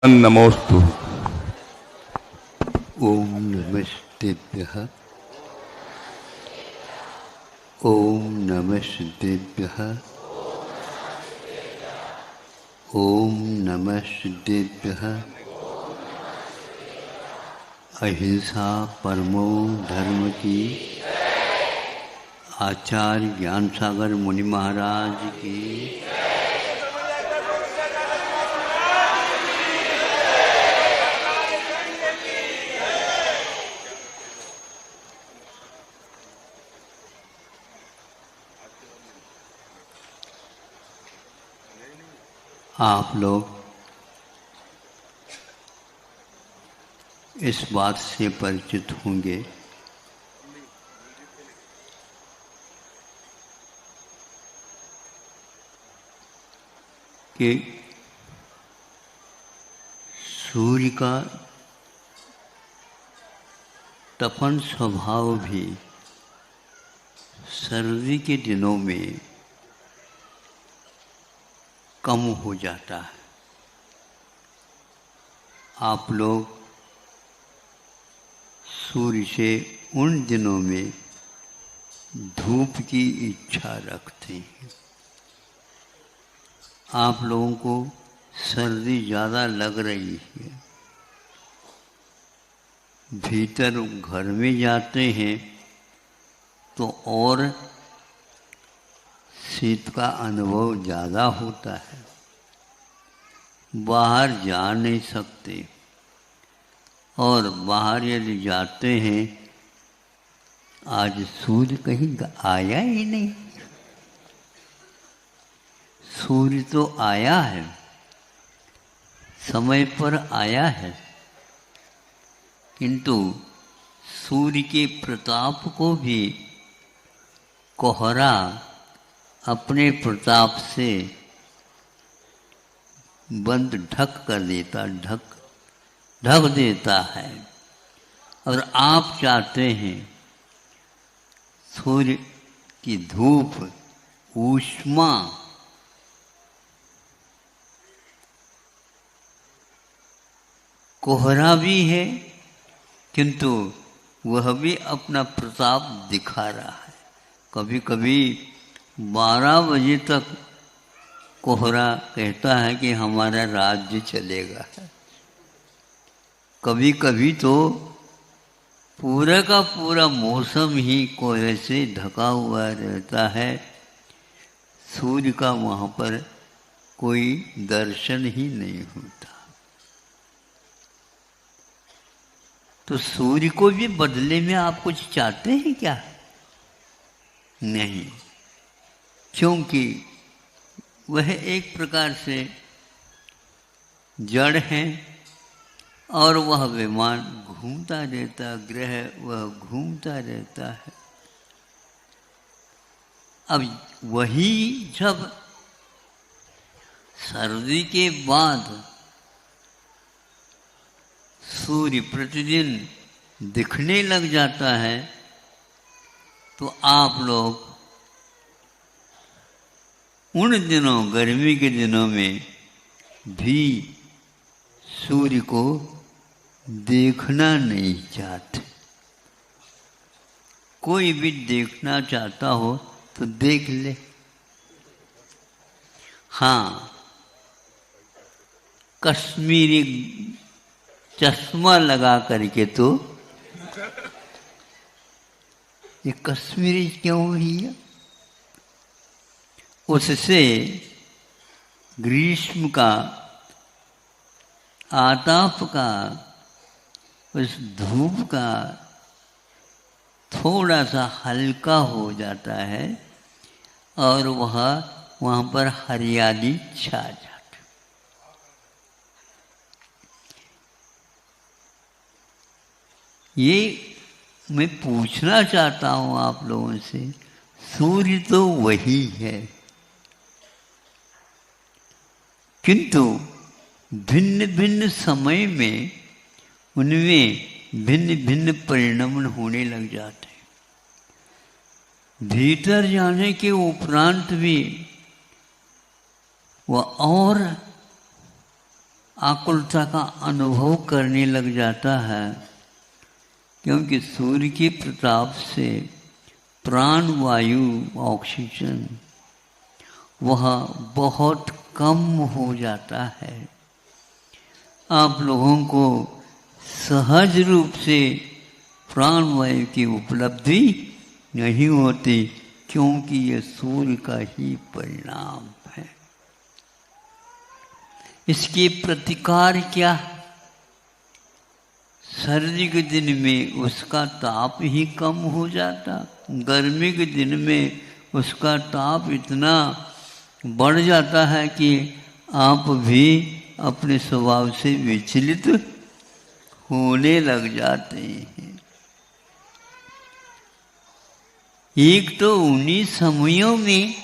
नमोस्तु। ओम नमस्तेभ्यः। ओम नमस्तेभ्यः। ओम नमस्तेभ्यः। अहिंसा परमो धर्म की। आचार्य ज्ञान सागर मुनि महाराज की। आप लोग इस बात से परिचित होंगे कि सूर्य का तपन स्वभाव भी सर्दी के दिनों में कम हो जाता है। आप लोग सूर्य से उन दिनों में धूप की इच्छा रखते हैं। आप लोगों को सर्दी ज़्यादा लग रही है, भीतर घर में जाते हैं तो और शीत का अनुभव ज़्यादा होता है। बाहर जा नहीं सकते और बाहर यदि जाते हैं, आज सूर्य कहीं आया ही नहीं। सूर्य तो आया है, समय पर आया है, किंतु सूर्य के प्रताप को भी कोहरा अपने प्रताप से बंद ढक कर देता, ढक देता है। और आप चाहते हैं सूर्य की धूप, ऊष्मा कोहरा भी है, किंतु वह भी अपना प्रताप दिखा रहा है। कभी कभी 12 बजे तक कोहरा कहता है कि हमारा राज्य चलेगा। कभी कभी तो पूरा का पूरा मौसम ही कोहरे से ढका हुआ रहता है। सूर्य का वहाँ पर कोई दर्शन ही नहीं होता। तो सूर्य को भी बदले में आप कुछ चाहते हैं क्या? नहीं, क्योंकि वह एक प्रकार से जड़ है और वह विमान घूमता रहता, ग्रह वह घूमता रहता है। अब वही जब सर्दी के बाद सूर्य प्रतिदिन दिखने लग जाता है, तो आप लोग उन दिनों, गर्मी के दिनों में भी सूर्य को देखना नहीं चाहते। कोई भी देखना चाहता हो तो देख ले। हाँ, कश्मीरी चश्मा लगा करके तो ये कश्मीरी क्यों हुई है? उससे ग्रीष्म का आताप का, उस धूप का थोड़ा सा हल्का हो जाता है और वहाँ पर हरियाली छा जाती। ये मैं पूछना चाहता हूँ आप लोगों से, सूर्य तो वही है, किंतु भिन्न भिन्न समय में उनमें भिन्न भिन्न परिणाम होने लग जाते हैं। भीतर जाने के उपरांत भी वह और आकुलता का अनुभव करने लग जाता है, क्योंकि सूर्य के प्रताप से प्राण वायु ऑक्सीजन वह बहुत कम हो जाता है। आप लोगों को सहज रूप से प्राण वायु की उपलब्धि नहीं होती, क्योंकि यह सूर्य का ही परिणाम है। इसके प्रतिकार क्या? सर्दी के दिन में उसका ताप ही कम हो जाता, गर्मी के दिन में उसका ताप इतना बढ़ जाता है कि आप भी अपने स्वभाव से विचलित होने लग जाते हैं। एक तो उन्हीं समयों में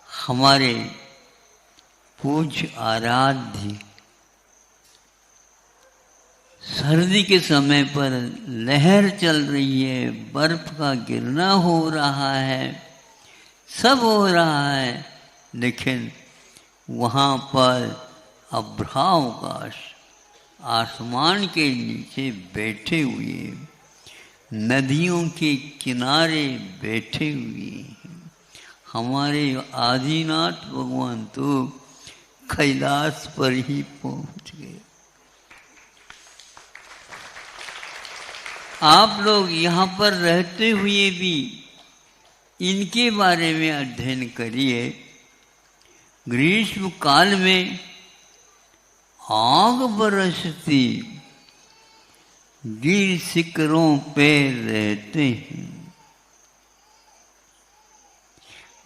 हमारे पूज्य आराध्य सर्दी के समय पर लहर चल रही है, बर्फ का गिरना हो रहा है, सब हो रहा है, लेकिन वहाँ पर अभ्रावकाश आसमान के नीचे बैठे हुए, नदियों के किनारे बैठे हुए हैं। हमारे आदिनाथ भगवान तो कैलाश पर ही पहुँच गए। आप लोग यहाँ पर रहते हुए भी इनके बारे में अध्ययन करिए। ग्रीष्म काल में आग बरसती, गिर शिखरों पे रहते हैं।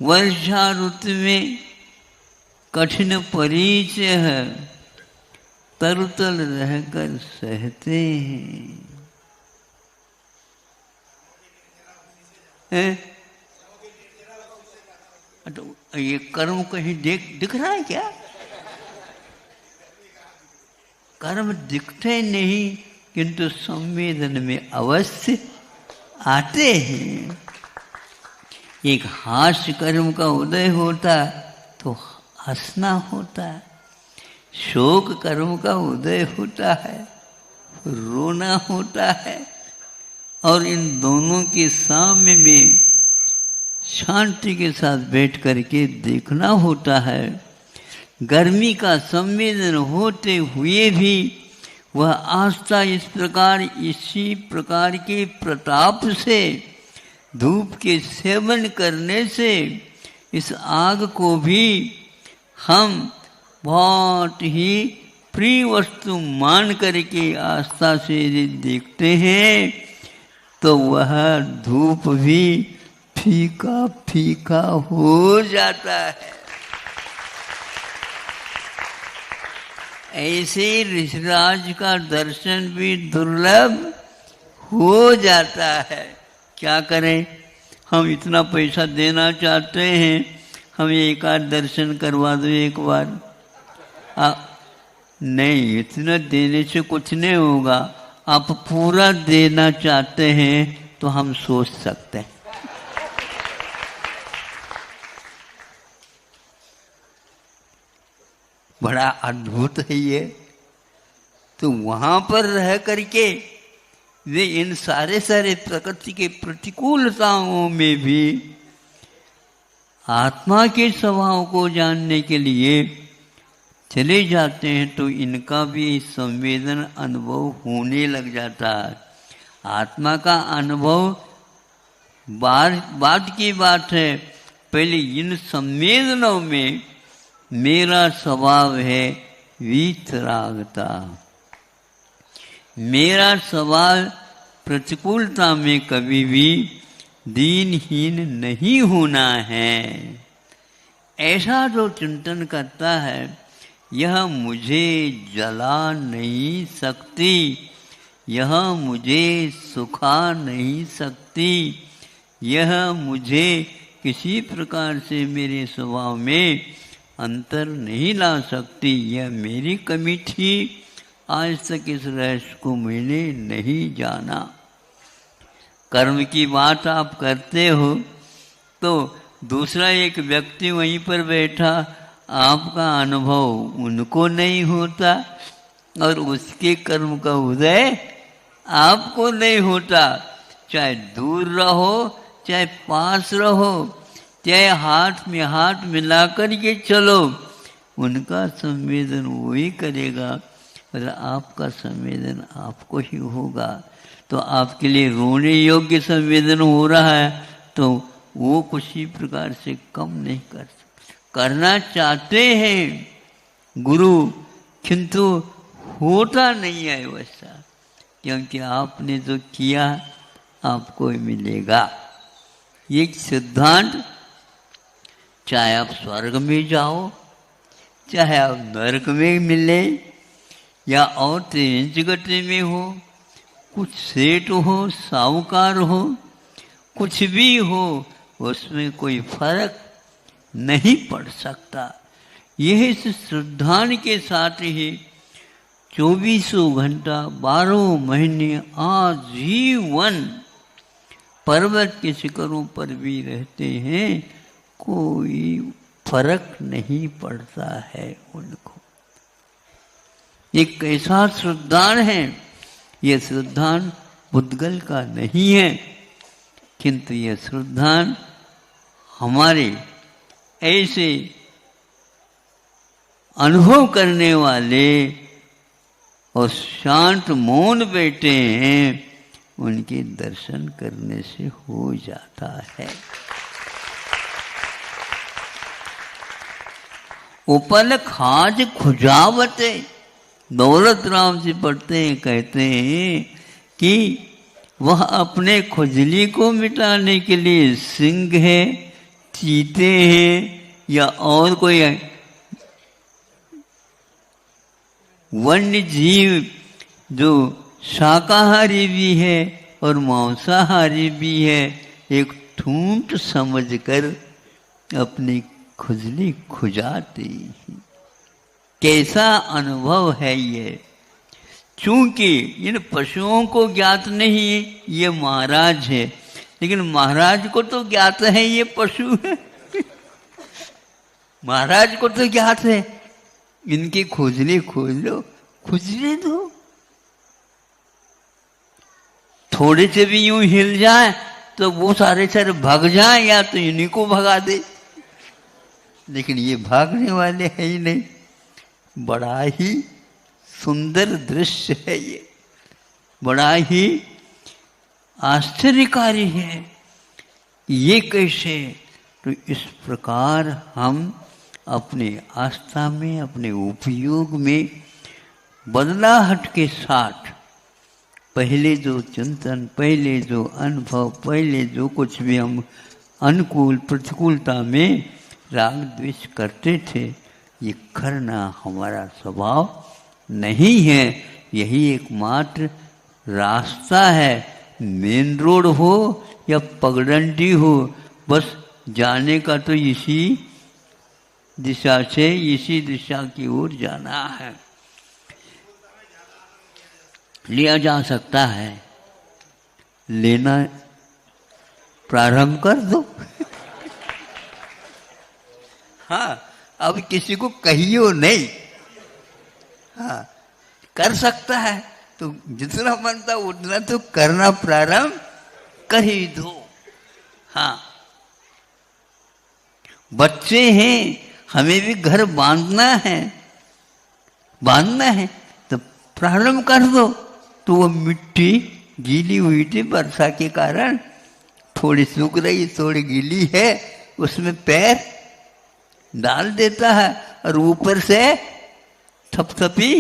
वर्षा ऋतु में कठिन परिचय है, तरुतल रहकर सहते हैं। तो ये कर्म कहीं दिख रहा है क्या? कर्म दिखते नहीं, किंतु संवेदन में अवश्य आते हैं। एक हास्य कर्म का उदय होता तो हंसना होता है, शोक कर्म का उदय होता है रोना होता है, और इन दोनों के सामने में शांति के साथ बैठ करके देखना होता है। गर्मी का संवेदन होते हुए भी वह आस्था इसी प्रकार के प्रताप से, धूप के सेवन करने से इस आग को भी हम बहुत ही प्रिय वस्तु मान करके आस्था से यदि देखते हैं, तो वह धूप भी फीका फीका हो जाता है। ऐसे ऋषिराज का दर्शन भी दुर्लभ हो जाता है। क्या करें, हम इतना पैसा देना चाहते हैं, हमें एक आध दर्शन करवा दो एक बार। नहीं, इतना देने से कुछ नहीं होगा। आप पूरा देना चाहते हैं तो हम सोच सकते हैं। बड़ा अद्भुत है ये। तो वहां पर रह करके वे इन सारे प्रकृति के प्रतिकूलताओं में भी आत्मा के स्वभाव को जानने के लिए चले जाते हैं, तो इनका भी संवेदन अनुभव होने लग जाता है। आत्मा का अनुभव बाद की बात है, पहले इन संवेदनों में मेरा स्वभाव है वीतरागता। मेरा स्वभाव प्रतिकूलता में कभी भी दीनहीन नहीं होना है। ऐसा जो चिंतन करता है, यह मुझे जला नहीं सकती, यह मुझे सुखा नहीं सकती, यह मुझे किसी प्रकार से मेरे स्वभाव में अंतर नहीं ला सकती, यह मेरी कमी थी। आज तक इस रहस्य को मैंने नहीं जाना। कर्म की बात आप करते हो तो दूसरा एक व्यक्ति वहीं पर बैठा आपका अनुभव उनको नहीं होता और उसके कर्म का उदय आपको नहीं होता। चाहे दूर रहो, चाहे पास रहो, चाहे हाथ में हाथ मिलाकर के चलो, उनका संवेदन वही करेगा और आपका संवेदन आपको ही होगा। तो आपके लिए रोने योग्य संवेदन हो रहा है तो वो किसी प्रकार से कम नहीं कर सकते। करना चाहते हैं गुरु, किंतु होता नहीं है वैसा, क्योंकि आपने जो किया आपको मिलेगा। ये सिद्धांत, चाहे आप स्वर्ग में जाओ, चाहे आप नरक में मिले, या और तीन जगत में हो, कुछ सेठ हो, साहूकार हो, कुछ भी हो, उसमें कोई फर्क नहीं पड़ सकता। यह इस श्रद्धान के साथ ही 24 घंटा 12 महीने आजीवन पर्वत के शिखरों पर भी रहते हैं, कोई फर्क नहीं पड़ता है उनको। ये कैसा श्रद्धान है? यह श्रद्धान पुद्गल का नहीं है, किंतु यह श्रद्धान हमारे ऐसे अनुभव करने वाले और शांत मौन बैठे हैं, उनके दर्शन करने से हो जाता है। उपल खाज खुजावते, दौलत राम जी पढ़ते हैं, कहते हैं कि वह अपने खुजली को मिटाने के लिए सिंह है, चीते हैं या और कोई वन्य जीव जो शाकाहारी भी है और मांसाहारी भी है, एक ठूंठ समझकर अपनी खुजली खुजाती है। कैसा अनुभव है ये! चूंकि इन पशुओं को ज्ञात नहीं है ये महाराज है, लेकिन महाराज को तो ज्ञात है ये पशु है। महाराज को तो ज्ञात है, इनकी खुजली खोज लो, खुजली दो, थोड़े से भी यूं हिल जाए तो वो सारे भाग जाए या तो इन्हीं को भगा दे, लेकिन ये भागने वाले है ही नहीं। बड़ा ही सुंदर दृश्य है ये, बड़ा ही आश्चर्यकारी है। ये कैसे? तो इस प्रकार हम अपने आस्था में, अपने उपयोग में बदलाहट के साथ पहले जो चिंतन, पहले जो अनुभव, पहले जो कुछ भी हम अनुकूल प्रतिकूलता में राग द्वेष करते थे, ये करना हमारा स्वभाव नहीं है। यही एकमात्र रास्ता है। मेन रोड हो या पगडंडी हो, बस जाने का तो इसी दिशा से, इसी दिशा की ओर जाना है। लिया जा सकता है, लेना प्रारंभ कर दो। हाँ, अब किसी को कहियो नहीं। हाँ, कर सकता है तो जितना मन था उतना तो करना प्रारंभ कर ही दो। हाँ, बच्चे हैं, हमें भी घर बांधना है, बांधना है तो प्रारंभ कर दो। तो वो मिट्टी गीली हुई थी वर्षा के कारण, थोड़ी सूख रही, थोड़ी गीली है, उसमें पैर डाल देता है और ऊपर से थपथपी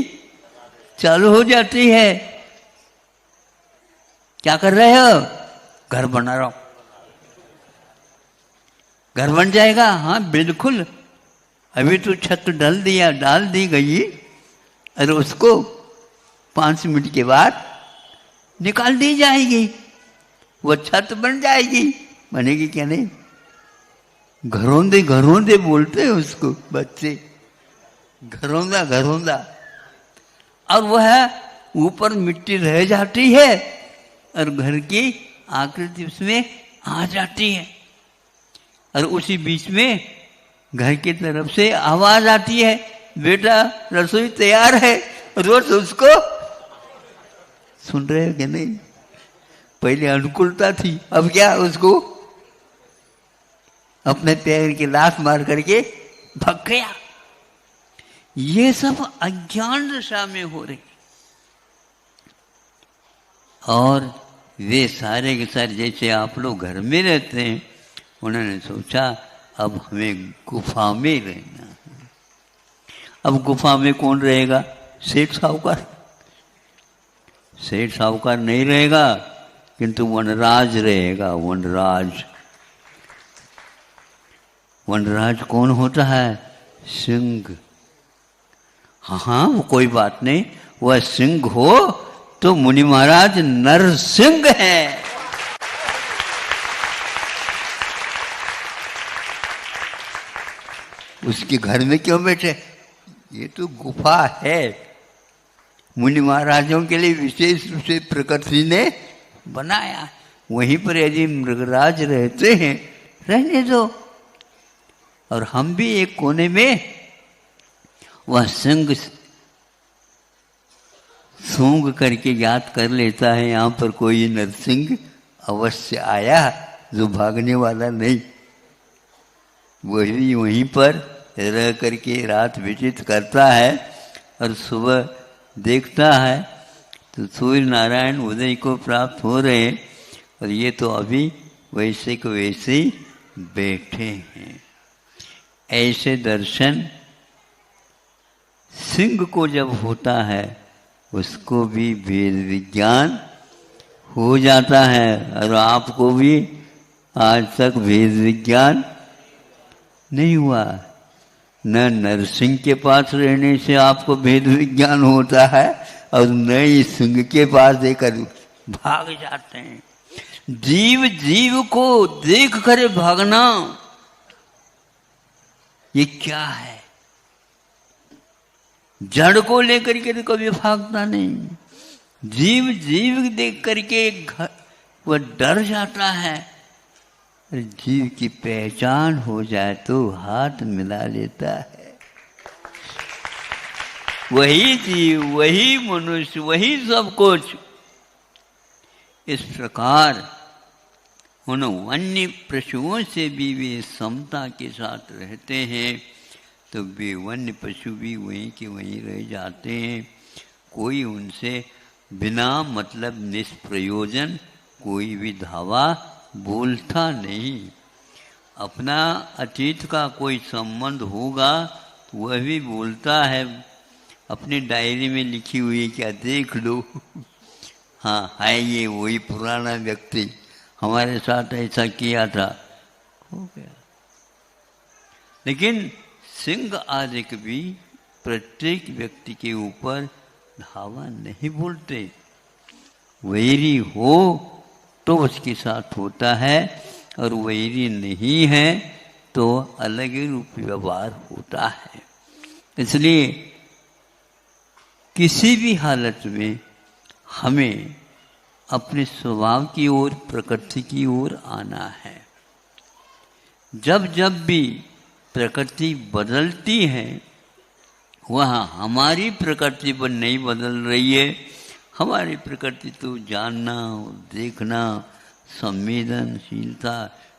चालू हो जाती है। क्या कर रहे हो? घर बना रहा हूं। घर बन जाएगा? हाँ बिल्कुल, अभी तो छत डाल दी गई और उसको 5 मिनट के बाद निकाल दी जाएगी, वो छत बन जाएगी। बनेगी क्या नहीं? घरोंदे बोलते हैं उसको बच्चे, घरोंदा। और वह ऊपर मिट्टी रह जाती है और घर की आकृति उसमें आ जाती है, और उसी बीच में घर की तरफ से आवाज आती है, बेटा रसोई तैयार है, रोज उसको सुन रहे हो कि नहीं? पहले अनुकूलता थी, अब क्या उसको अपने पैर की लात मार करके भाग गया। ये सब अज्ञान दशा में हो रही। और वे सारे के सारे जैसे आप लोग घर में रहते हैं, उन्होंने सोचा अब हमें गुफा में रहना है। अब गुफा में कौन रहेगा? सेठ साहूकार। सेठ साहूकार नहीं रहेगा, किंतु वनराज रहेगा। वनराज। वनराज कौन होता है? सिंह। हाँ, वो कोई बात नहीं, वह सिंह हो तो मुनि महाराज नरसिंह है। उसके घर में क्यों बैठे? ये तो गुफा है, मुनि महाराजों के लिए विशेष रूप से प्रकृति ने बनाया। वहीं पर यदि मृगराज रहते हैं, रहने दो। और हम भी एक कोने में, वह सिंह सूंघ करके याद कर लेता है यहाँ पर कोई नरसिंह अवश्य आया जो भागने वाला नहीं। वही वहीं पर रह करके रात व्यतीत करता है और सुबह देखता है तो सूर्य नारायण उदय को प्राप्त हो रहे हैं, और ये तो अभी वैसे को वैसे ही बैठे हैं। ऐसे दर्शन सिंह को जब होता है, उसको भी वेद विज्ञान हो जाता है। और आपको भी आज तक वेद विज्ञान नहीं हुआ। न नरसिंह के पास रहने से आपको वेद विज्ञान होता है, और न ही सिंह के पास देकर भाग जाते हैं। जीव जीव को देख कर भागना, ये क्या है? जड़ को लेकर के तो कभी भागता नहीं। जीव जीव देख करके वह डर जाता है। जीव की पहचान हो जाए तो हाथ मिला लेता है। वही जीव, वही मनुष्य, वही सब कुछ। इस प्रकार उन वन्य पशुओं से भी वे समता के साथ रहते हैं, तो वे वन्य पशु भी वहीं के वहीं रह जाते हैं। कोई उनसे बिना मतलब निष्प्रयोजन कोई भी धावा बोलता नहीं। अपना अतीत का कोई संबंध होगा तो वह भी बोलता है, अपनी डायरी में लिखी हुई है, क्या देख लो। हाँ, है ये वही पुराना व्यक्ति, हमारे साथ ऐसा किया था, हो गया। लेकिन सिंह आदि भी प्रत्येक व्यक्ति के ऊपर धावा नहीं बोलते। वैरी हो तो उसके साथ होता है, और वैरी नहीं है तो अलग ही रूप व्यवहार होता है। इसलिए किसी भी हालत में हमें अपने स्वभाव की ओर, प्रकृति की ओर आना है। जब जब भी प्रकृति बदलती है, वह हमारी प्रकृति पर नहीं बदल रही है। हमारी प्रकृति तो जानना, देखना, संवेदनशीलता,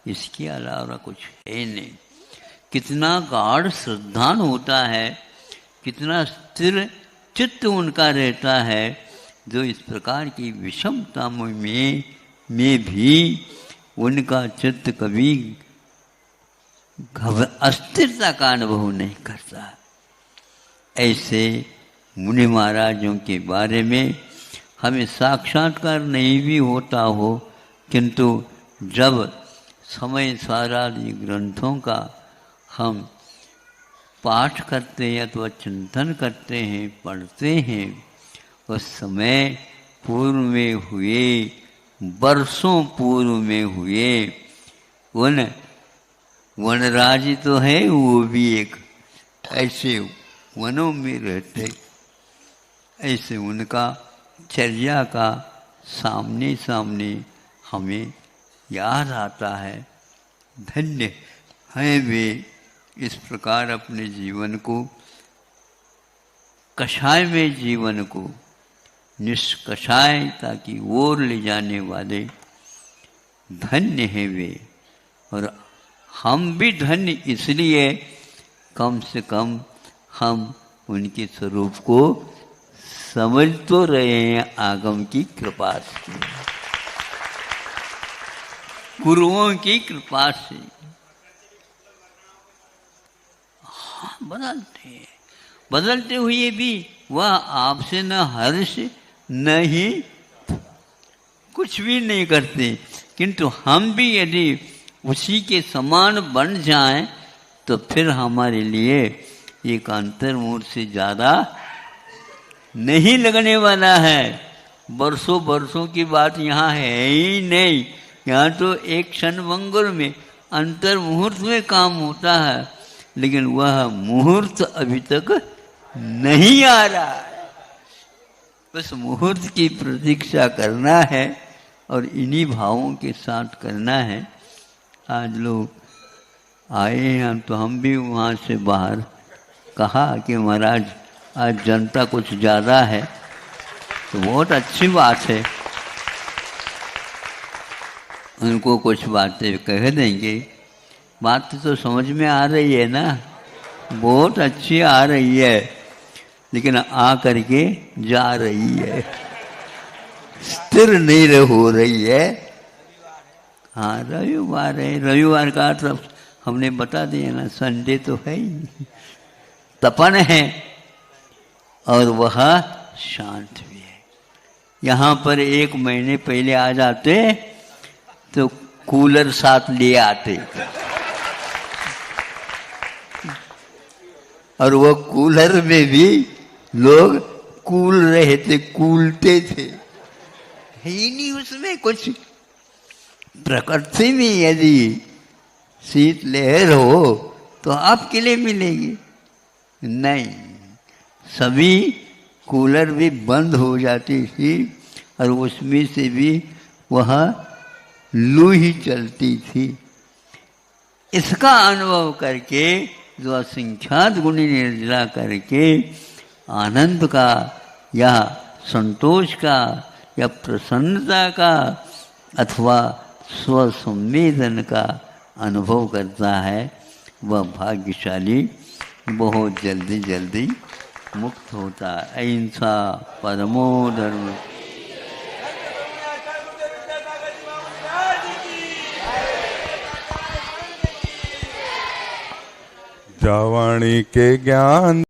इसके अलावा कुछ है नहीं। कितना गाढ़ श्रद्धान होता है, कितना स्थिर चित्त उनका रहता है, जो इस प्रकार की विषमता में भी उनका चित्त कभी अस्थिरता का अनुभव नहीं करता। ऐसे मुनि महाराजों के बारे में हमें साक्षात्कार नहीं भी होता हो, किंतु जब समय सारादि ग्रंथों का हम पाठ करते हैं अथवा चिंतन करते हैं, पढ़ते हैं, उस समय पूर्व में हुए, वर्षों पूर्व में हुए उन वनराज तो है, वो भी एक ऐसे वनों में रहते, ऐसे उनका चर्या का सामने सामने हमें याद आता है। धन्य हैं वे इस प्रकार अपने जीवन को, कषाय में जीवन को निष्कषायता की ओर ले जाने वाले धन्य हैं वे। और हम भी धन्य इसलिए, कम से कम हम उनके स्वरूप को समझ तो रहे हैं आगम की कृपा से, गुरुओं की कृपा से। हाँ, बदलते हुए भी वह आपसे न हर्ष न ही कुछ भी नहीं करते, किंतु हम भी यदि उसी के समान बन जाएं तो फिर हमारे लिए एक अंतर्मुख से ज़्यादा नहीं लगने वाला है। बरसों बरसों की बात यहाँ है ही नहीं। यहाँ तो एक क्षण मंगल में अंतर्मुहूर्त में काम होता है, लेकिन वह मुहूर्त अभी तक नहीं आ रहा है। बस मुहूर्त की प्रतीक्षा करना है और इन्हीं भावों के साथ करना है। आज लोग आए हैं तो हम भी वहाँ से बाहर कहा कि महाराज आज जनता कुछ ज़्यादा है, तो बहुत अच्छी बात है, उनको कुछ बातें कह देंगे। बात तो समझ में आ रही है ना, बहुत अच्छी आ रही है, लेकिन आ करके जा रही है, स्थिर नहीं हो रही है। हाँ, रविवार है, रविवार का अर्थ हमने बता दिया ना, संडे तो है ही, तपन है और वह शांत भी है। यहाँ पर 1 महीने पहले आ जाते तो कूलर साथ ले आते, और वो कूलर में भी लोग कूल रहे थे, कूलते थे, ही नहीं उसमें कुछ। प्रकृति में यदि शीत लहर हो तो आपके लिए मिलेगी नहीं। सभी कूलर भी बंद हो जाती थी और उसमें से भी वह लू ही चलती थी। इसका अनुभव करके जो असंख्यात गुणी निर्जला करके आनंद का या संतोष का या प्रसन्नता का अथवा स्वसंवेदन का अनुभव करता है, वह भाग्यशाली बहुत जल्दी जल्दी मुक्त होता है। अहिंसा परमो धर्म। जावाणी के ज्ञान